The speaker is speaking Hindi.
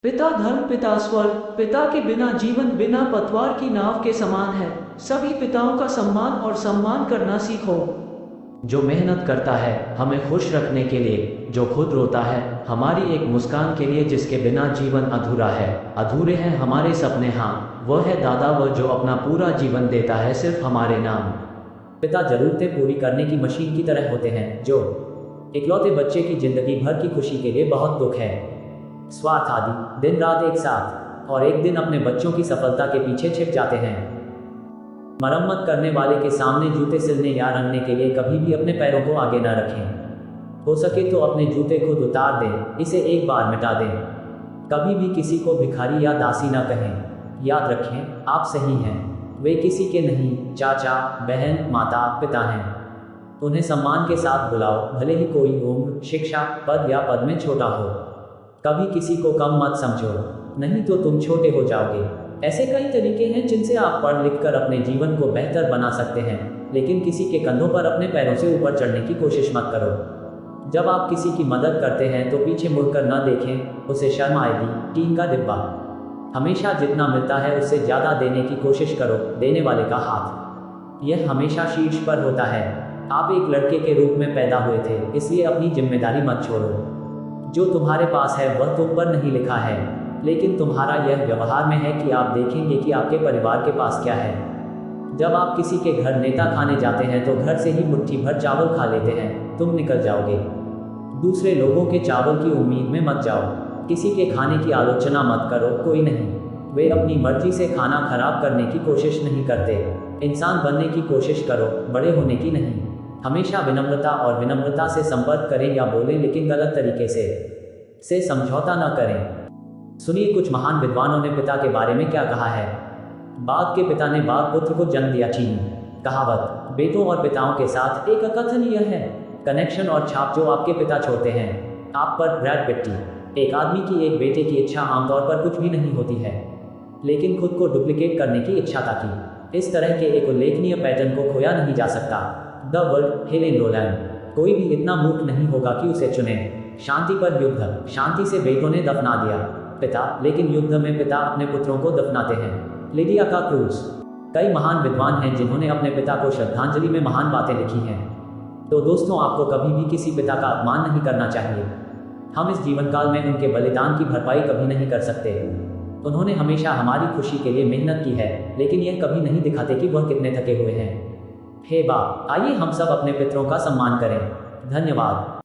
पिता धर्म, पिता स्वर्ग, पिता के बिना जीवन बिना पतवार की नाव के समान है। सभी पिताओं का सम्मान और सम्मान करना सीखो। जो मेहनत करता है हमें खुश रखने के लिए, जो खुद रोता है हमारी एक मुस्कान के लिए, जिसके बिना जीवन अधूरा है। अधूरे हैं हमारे सपने, हाँ वह है दादा, वह जो अपना पूरा जीवन देता है सिर्फ हमारे नाम। पिता जरूरतें पूरी करने की मशीन की तरह होते हैं, जो इकलौते बच्चे की जिंदगी भर की खुशी के लिए बहुत दुख है। स्वार्थ आदि दिन रात एक साथ, और एक दिन अपने बच्चों की सफलता के पीछे छिप जाते हैं। मरम्मत करने वाले के सामने जूते सिलने या रंगने के लिए कभी भी अपने पैरों को आगे न रखें। हो सके तो अपने जूते खुद उतार दें, इसे एक बार मिटा दें। कभी भी किसी को भिखारी या दासी न कहें। याद रखें, आप सही हैं, वे किसी के नहीं, चाचा, बहन, माता, पिता हैं। उन्हें सम्मान के साथ बुलाओ, भले ही कोई उम्र, शिक्षा, पद या पद में छोटा हो। कभी किसी को कम मत समझो, नहीं तो तुम छोटे हो जाओगे। ऐसे कई तरीके हैं जिनसे आप पढ़ लिख कर अपने जीवन को बेहतर बना सकते हैं, लेकिन किसी के कंधों पर अपने पैरों से ऊपर चढ़ने की कोशिश मत करो। जब आप किसी की मदद करते हैं तो पीछे मुड़कर न देखें, उसे शर्म आएगी। टीन का डिब्बा। हमेशा जितना मिलता है उससे ज़्यादा देने की कोशिश करो, देने वाले का हाथ यह हमेशा शीर्ष पर होता है। आप एक लड़के के रूप में पैदा हुए थे, इसलिए अपनी जिम्मेदारी मत छोड़ो। जो तुम्हारे पास है वह तुम पर नहीं लिखा है, लेकिन तुम्हारा यह व्यवहार में है कि आप देखेंगे कि आपके परिवार के पास क्या है। जब आप किसी के घर नेता खाने जाते हैं तो घर से ही मुट्ठी भर चावल खा लेते हैं, तुम निकल जाओगे। दूसरे लोगों के चावल की उम्मीद में मत जाओ। किसी के खाने की आलोचना मत करो, कोई नहीं। वे अपनी मर्जी से खाना खराब करने की कोशिश नहीं करते। इंसान बनने की कोशिश करो, बड़े होने की नहीं। हमेशा विनम्रता और विनम्रता से संपर्क करें या बोलें, लेकिन गलत तरीके से समझौता न करें। सुनिए कुछ महान विद्वानों ने पिता के बारे में क्या कहा है। बाघ के पिता ने बाघ पुत्र को जन्म दिया। चीनी कहावत। बेटों और पिताओं के साथ एक कथन यह है, कनेक्शन और छाप जो आपके पिता छोड़ते हैं आप पर। ब्रैड पिट्टी। एक आदमी की एक बेटे की इच्छा आमतौर पर कुछ भी नहीं होती है, लेकिन खुद को डुप्लीकेट करने की इच्छा ताकि इस तरह के एक उल्लेखनीय पैटर्न को खोया नहीं जा सकता। The world, Helen Rowland. कोई भी इतना मूर्ख नहीं होगा कि उसे चुने। शांति पर युद्ध। शांति से बेटों ने दफना दिया पिता, लेकिन युद्ध में पिता अपने पुत्रों को दफनाते हैं। लिडिया का क्रूज। कई महान विद्वान हैं जिन्होंने अपने पिता को श्रद्धांजलि में महान बातें लिखी हैं। तो दोस्तों, आपको कभी भी किसी पिता का अपमान नहीं करना चाहिए। हम इस जीवन काल में उनके बलिदान की भरपाई कभी नहीं कर सकते। उन्होंने हमेशा हमारी खुशी के लिए मेहनत की है, लेकिन यह कभी नहीं दिखाते कि वह कितने थके हुए हैं। हे बाप, आइए हम सब अपने पितरों का सम्मान करें। धन्यवाद।